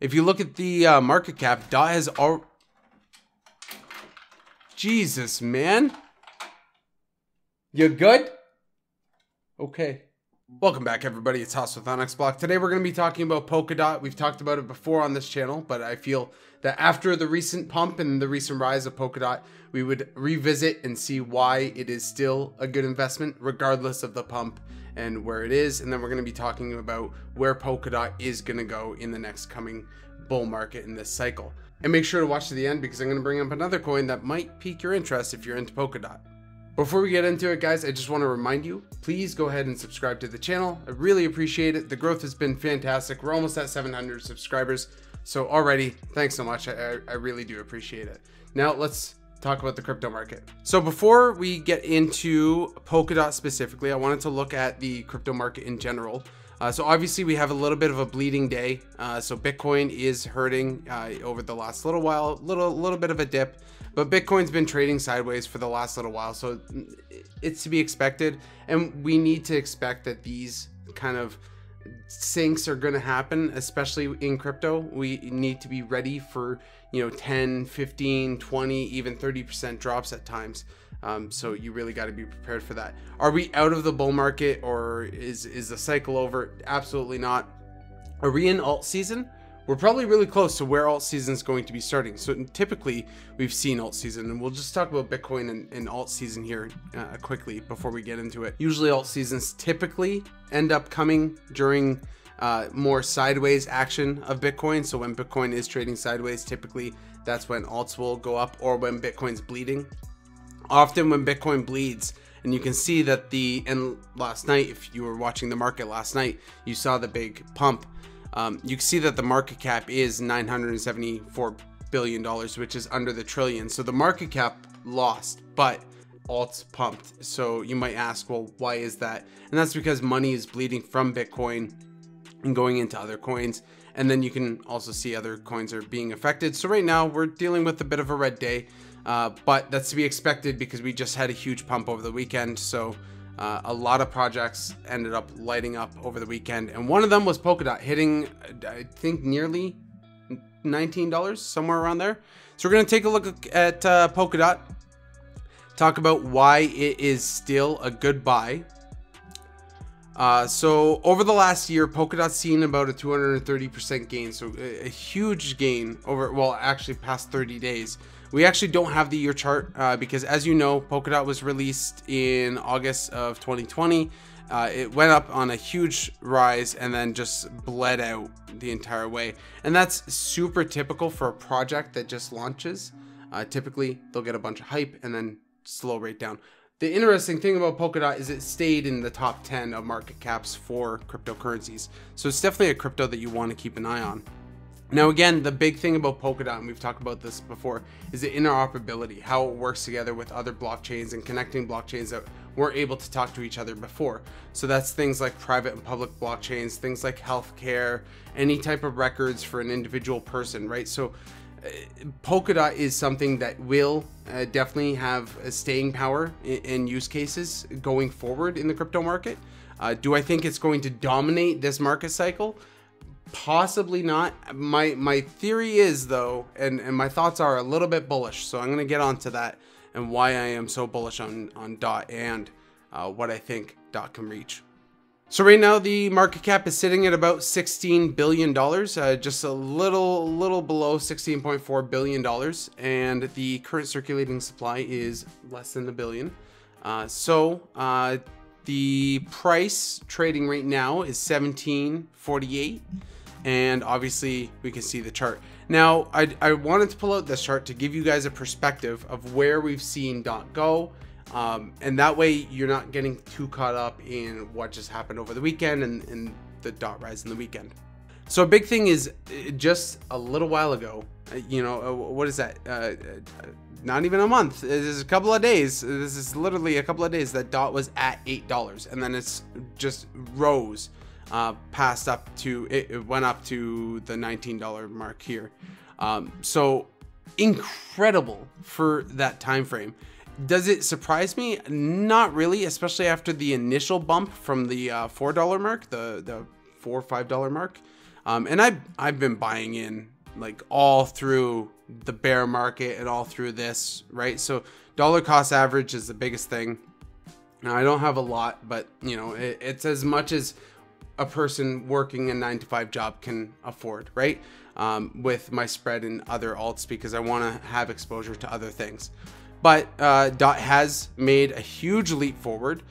If you look at the market cap, DOT has all. Jesus, man. You good? Okay. Welcome back, everybody. It's Haas with Onyx Block. Today we're going to be talking about Polkadot. We've talked about it before on this channel, but I feel that after the recent pump and the recent rise of Polkadot, we would revisit and see why it is still a good investment, regardless of the pump and where it is. And then we're going to be talking about where Polkadot is going to go in the next coming bull market in this cycle. And make sure to watch to the end because I'm going to bring up another coin that might pique your interest if you're into Polkadot. Before we get into it, guys, I just want to remind you, please go ahead and subscribe to the channel. I really appreciate it. The growth has been fantastic. We're almost at 700 subscribers. So already, thanks so much. I really do appreciate it. Now let's talk about the crypto market. So before we get into Polkadot specifically, I wanted to look at the crypto market in general. So obviously we have a little bit of a bleeding day. So Bitcoin is hurting over the last little while, little bit of a dip. But Bitcoin's been trading sideways for the last little while, so it's to be expected. And we need to expect that these kind of sinks are going to happen, especially in crypto. We need to be ready for, 10, 15, 20, even 30% drops at times. So you really got to be prepared for that. Are we out of the bull market, or is the cycle over? Absolutely not. Are we in alt season? We're probably really close to where alt season is going to be starting. So typically we've seen alt season, and we'll just talk about Bitcoin and alt season here quickly before we get into it. Usually alt seasons typically end up coming during more sideways action of Bitcoin. So when Bitcoin is trading sideways, typically that's when alts will go up, or when Bitcoin's bleeding. Often when Bitcoin bleeds, and you can see that last night, if you were watching the market last night, you saw the big pump. You can see that the market cap is $974 billion, which is under the trillion. So the market cap lost, but alts pumped. So you might ask, well, why is that? And that's because money is bleeding from Bitcoin and going into other coins. And then you can also see other coins are being affected. So right now we're dealing with a bit of a red day, but that's to be expected because we just had a huge pump over the weekend. So a lot of projects ended up lighting up over the weekend, and one of them was Polkadot hitting, I think, nearly $19, somewhere around there. So we're going to take a look at Polkadot, talk about why it is still a good buy. So over the last year, Polkadot's seen about a 230% gain, so a huge gain over, well, actually past 30 days. We actually don't have the year chart because, as you know, Polkadot was released in August of 2020. It went up on a huge rise and then just bled out the entire way. And that's super typical for a project that just launches. Typically, they'll get a bunch of hype and then slow right down. The interesting thing about Polkadot is it stayed in the top 10 of market caps for cryptocurrencies. So it's definitely a crypto that you want to keep an eye on. Now, again, the big thing about Polkadot, and we've talked about this before, is the interoperability, how it works together with other blockchains and connecting blockchains that weren't able to talk to each other before. So that's things like private and public blockchains, things like healthcare, any type of records for an individual person, right? So Polkadot is something that will definitely have a staying power in use cases going forward in the crypto market. Do I think it's going to dominate this market cycle? Possibly not. My theory is, though, and my thoughts are a little bit bullish, so I'm going to get onto that and why I am so bullish on DOT and what I think DOT can reach. So right now the market cap is sitting at about $16 billion, just a little below $16.4 billion, and the current circulating supply is less than $1 billion. The price trading right now is $17.48. And obviously we can see the chart. Now, I wanted to pull out this chart to give you guys a perspective of where we've seen DOT go. And that way you're not getting too caught up in what just happened over the weekend and the DOT rise in the weekend. So a big thing is just a little while ago, what is that? Not even a month. This is a couple of days. This is literally a couple of days that DOT was at $8, and then it's just rose. Passed up to, it went up to the $19 mark here. So incredible for that time frame. Does it surprise me? Not really, especially after the initial bump from the $4 mark, the $4 or $5 mark. And I've been buying in like all through the bear market and all through this, right? So dollar cost average is the biggest thing. Now, I don't have a lot, but you know, it's as much as a person working a 9-to-5 job can afford, right? With my spread in other alts, because I want to have exposure to other things. But DOT has made a huge leap forward.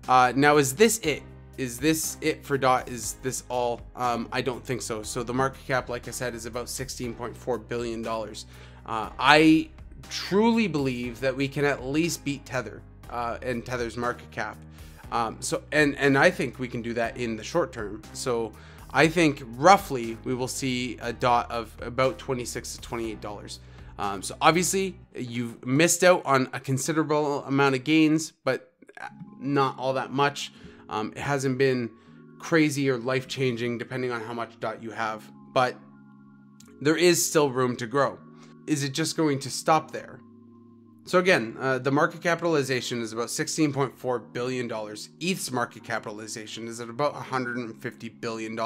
Now, is this it? Is this it for DOT? Is this all? I don't think so. So the market cap, like I said, is about $16.4 billion. I truly believe that we can at least beat Tether and Tether's market cap. And I think we can do that in the short term. So I think roughly we will see a DOT of about $26 to $28. So obviously you've missed out on a considerable amount of gains, but not all that much. It hasn't been crazy or life-changing depending on how much DOT you have, but there is still room to grow. Is it just going to stop there? So again, the market capitalization is about $16.4 billion. ETH's market capitalization is at about $150 billion.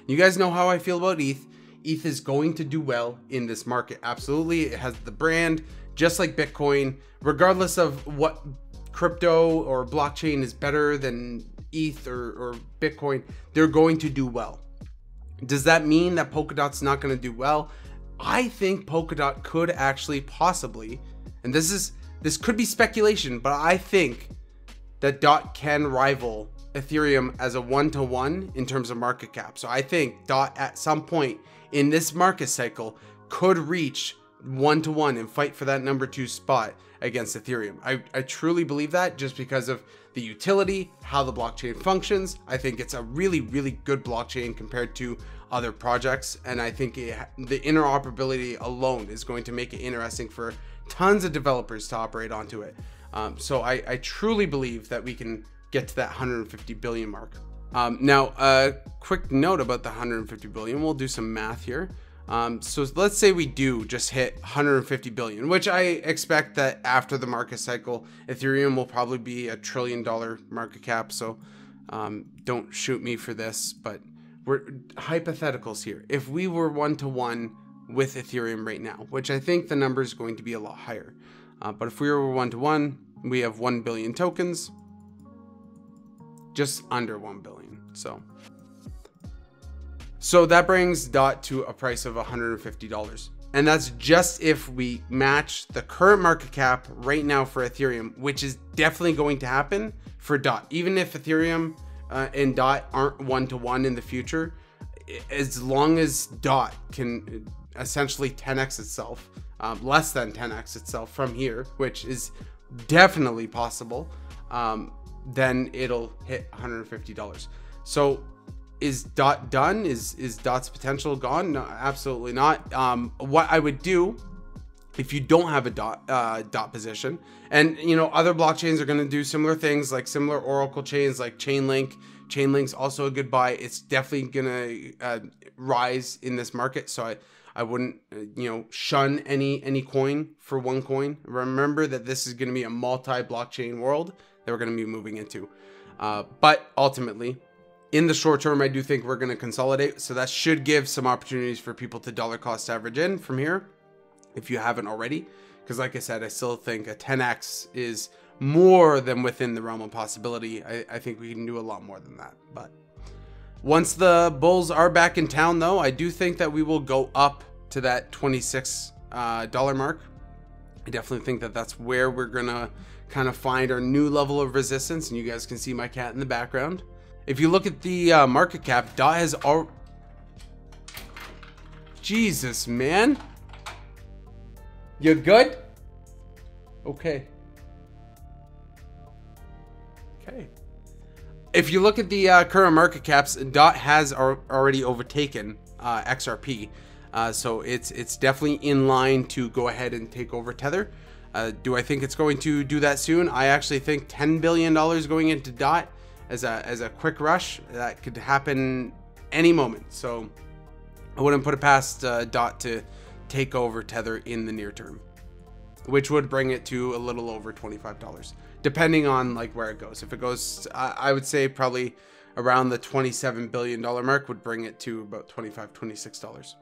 You guys know how I feel about ETH. ETH is going to do well in this market. Absolutely. It has the brand, just like Bitcoin, regardless of what crypto or blockchain is better than ETH or Bitcoin, they're going to do well. Does that mean that Polkadot's not going to do well? I think Polkadot could actually possibly, and this could be speculation, but I think that DOT can rival Ethereum as a 1-to-1 in terms of market cap. So I think DOT at some point in this market cycle could reach 1-to-1 and fight for that number 2 spot against Ethereum. I truly believe that, just because of the utility, how the blockchain functions. I think it's a really, really good blockchain compared to other projects. And I think the interoperability alone is going to make it interesting for tons of developers to operate onto it. So I truly believe that we can get to that 150 billion mark. Now, a quick note about the 150 billion. We'll do some math here. So let's say we do just hit 150 billion, which I expect that after the market cycle, Ethereum will probably be $1 trillion market cap. So don't shoot me for this, but we're hypotheticals here. If we were 1-to-1 with Ethereum right now, which I think the number is going to be a lot higher. But if we were 1-to-1, we have 1 billion tokens, just under 1 billion. So that brings DOT to a price of $150. And that's just if we match the current market cap right now for Ethereum, which is definitely going to happen for DOT. Even if Ethereum and DOT aren't 1-to-1 in the future, as long as DOT can essentially 10x itself, less than 10x itself from here, which is definitely possible, then it'll hit $150. So is DOT done? Is DOT's potential gone? No, absolutely not. What I would do if you don't have a DOT position, and you know, other blockchains are going to do similar things, like similar Oracle chains like Chainlink. Chainlink's also a good buy. It's definitely going to rise in this market. So I wouldn't, shun any coin for one coin. Remember that this is going to be a multi-blockchain world that we're going to be moving into. But ultimately, in the short term, I do think we're going to consolidate. So that should give some opportunities for people to dollar cost average in from here, if you haven't already. Because like I said, I still think a 10x is more than within the realm of possibility. I think we can do a lot more than that. But once the bulls are back in town, though, I do think that we will go up to that $26 mark. I definitely think that that's where we're going to kind of find our new level of resistance. And you guys can see my cat in the background. If you look at the market cap, DOT has all... Jesus, man. You good? Okay. Okay. If you look at the current market caps, DOT has already overtaken XRP. So it's definitely in line to go ahead and take over Tether. Do I think it's going to do that soon? I actually think $10 billion going into DOT as a quick rush, that could happen any moment. So I wouldn't put it past DOT to take over Tether in the near term, which would bring it to a little over $25, depending on like where it goes. If it goes, I would say probably around the $27 billion mark would bring it to about $25, $26.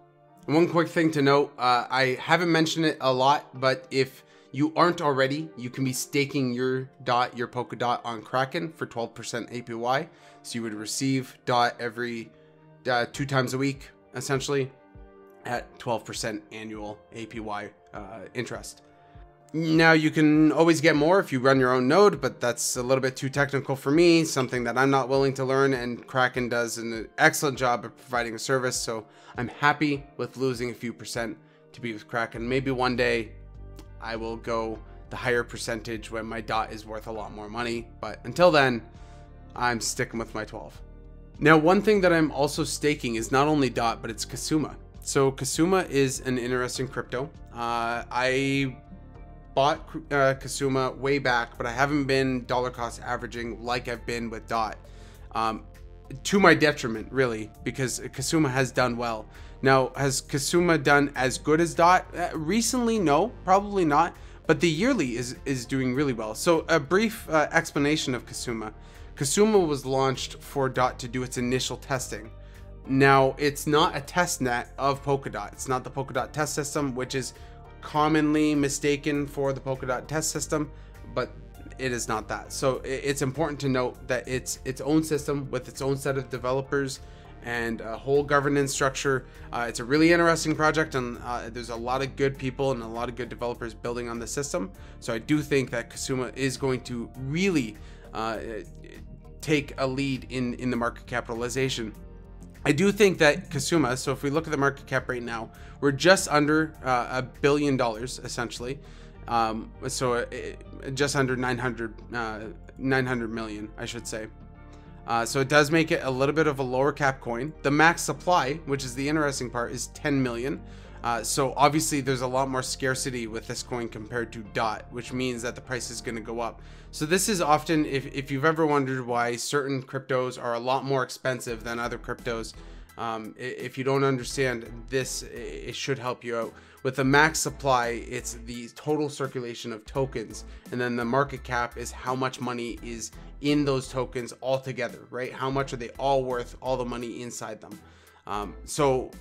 And one quick thing to note, I haven't mentioned it a lot, but if you aren't already, you can be staking your DOT, your Polkadot on Kraken for 12% APY. So you would receive DOT every 2 times a week, essentially, at 12% annual APY interest. Now, you can always get more if you run your own node, but that's a little bit too technical for me, something that I'm not willing to learn, and Kraken does an excellent job of providing a service, so I'm happy with losing a few percent to be with Kraken. Maybe one day I will go the higher percentage when my DOT is worth a lot more money, but until then, I'm sticking with my 12. Now, one thing that I'm also staking is not only DOT, but it's Kusama. So Kusama is an interesting crypto. I bought Kusama way back, but I haven't been dollar cost averaging like I've been with DOT, to my detriment, really, because Kusama has done well. Now, has Kusama done as good as DOT? Recently, no, probably not, but the yearly is doing really well. So a brief explanation of Kusama. Kusama was launched for DOT to do its initial testing. Now, it's not a test net of Polkadot. It's not the Polkadot test system, which is commonly mistaken for the Polkadot test system, but it is not that. So it's important to note that it's its own system with its own set of developers and a whole governance structure. It's a really interesting project, and there's a lot of good people and a lot of good developers building on the system. So I do think that Kusama is going to really take a lead in the market capitalization. I do think that Kusama, so if we look at the market cap right now, we're just under $1 billion, essentially. Just under 900 million, I should say. So it does make it a little bit of a lower cap coin. The max supply, which is the interesting part, is 10 million. So obviously there's a lot more scarcity with this coin compared to DOT, which means that the price is going to go up. So this is often, if you've ever wondered why certain cryptos are a lot more expensive than other cryptos, if you don't understand this, it should help you out. With the max supply, it's the total circulation of tokens, and then the market cap is how much money is in those tokens altogether, right? How much are they all worth, all the money inside them? So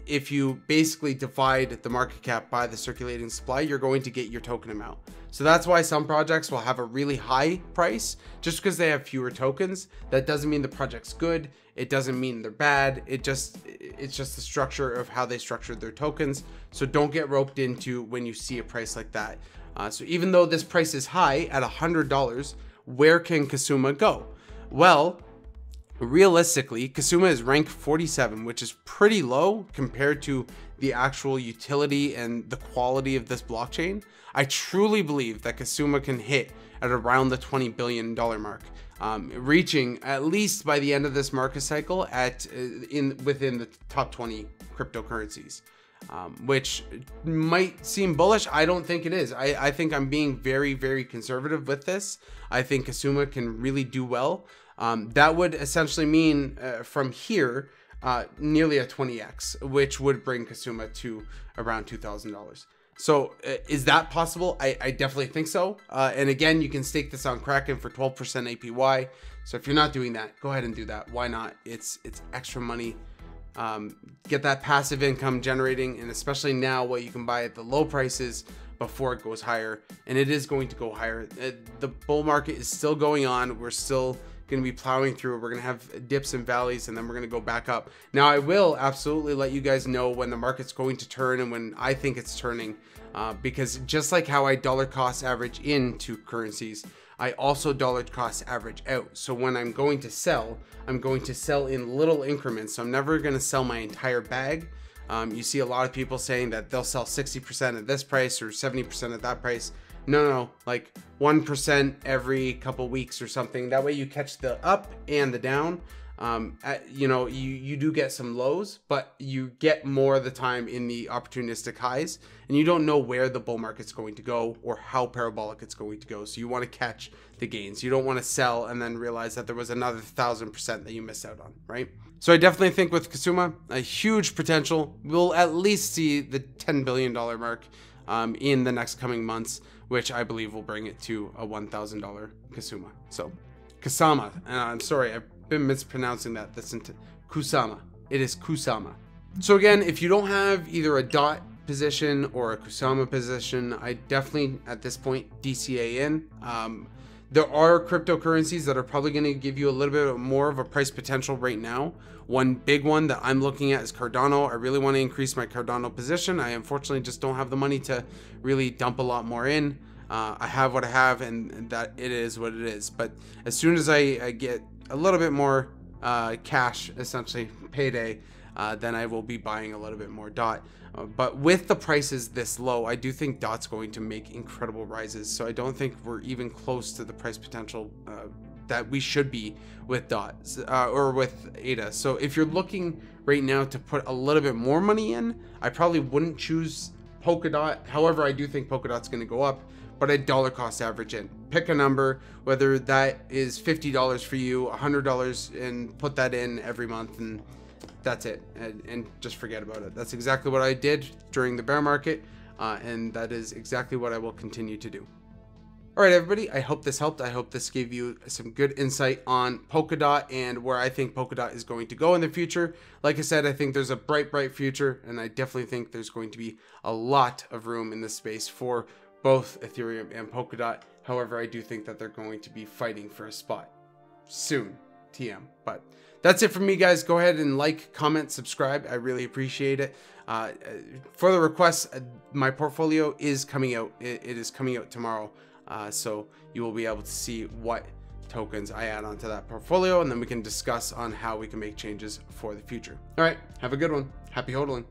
if you basically divide the market cap by the circulating supply, you're going to get your token amount. So that's why some projects will have a really high price just because they have fewer tokens. That doesn't mean the project's good. It doesn't mean they're bad. It's just the structure of how they structured their tokens. So don't get roped into when you see a price like that. So even though this price is high at $100, where can Kusama go? Well, realistically, Kusama is ranked 47, which is pretty low compared to the actual utility and the quality of this blockchain. I truly believe that Kusama can hit at around the $20 billion mark, reaching at least by the end of this market cycle within the top 20 cryptocurrencies, which might seem bullish. I don't think it is. I think I'm being very, very conservative with this. I think Kusama can really do well. That would essentially mean from here nearly a 20x, which would bring Kusama to around $2,000. So is that possible? I definitely think so. And again, you can stake this on Kraken for 12% APY. So if you're not doing that, go ahead and do that. Why not? It's extra money. Get that passive income generating, and especially now what you can buy at the low prices before it goes higher. And it is going to go higher. The bull market is still going on. We're still going to be plowing through. We're going to have dips and valleys, and then we're going to go back up. Now, I will absolutely let you guys know when the market's going to turn and when I think it's turning, because just like how I dollar cost average into currencies, I also dollar cost average out. So when I'm going to sell, I'm going to sell in little increments. So I'm never going to sell my entire bag. You see a lot of people saying that they'll sell 60% at this price or 70% at that price. No, like 1% every couple weeks or something. That way you catch the up and the down. You do get some lows, but you get more of the time in the opportunistic highs, and you don't know where the bull market's going to go or how parabolic it's going to go. So you want to catch the gains. You don't want to sell and then realize that there was another 1,000% that you missed out on, right? So I definitely think with Kusama, a huge potential. We'll at least see the $10 billion mark in the next coming months, which I believe will bring it to a $1,000 Kusama. So Kusama, and I'm sorry, I been mispronouncing that. That's Kusama. It is Kusama. So again, if you don't have either a DOT position or a Kusama position, I definitely at this point DCA in. There are cryptocurrencies that are probably going to give you a little bit more of a price potential right now. One big one that I'm looking at is Cardano. I really want to increase my Cardano position. I unfortunately just don't have the money to really dump a lot more in. I have what I have, and that it is what it is. But as soon as I get a little bit more cash, essentially payday, then I will be buying a little bit more DOT. But with the prices this low, I do think DOT's going to make incredible rises. So I don't think we're even close to the price potential that we should be with DOT or with ADA. So if you're looking right now to put a little bit more money in, I probably wouldn't choose Polkadot. However, I do think Polkadot's going to go up, but a dollar cost average in. Pick a number, whether that is $50 for you, $100, and put that in every month, and that's it, and just forget about it. That's exactly what I did during the bear market, and that is exactly what I will continue to do. All right, everybody, I hope this helped. I hope this gave you some good insight on Polkadot and where I think Polkadot is going to go in the future. Like I said, I think there's a bright future, and I definitely think there's going to be a lot of room in this space for both Ethereum and Polkadot. However, I do think that they're going to be fighting for a spot soon, TM. But that's it from me, guys. Go ahead and like, comment, subscribe. I really appreciate it. For the requests, my portfolio is coming out. It is coming out tomorrow. So you will be able to see what tokens I add onto that portfolio, and then we can discuss on how we can make changes for the future. All right, have a good one. Happy hodling.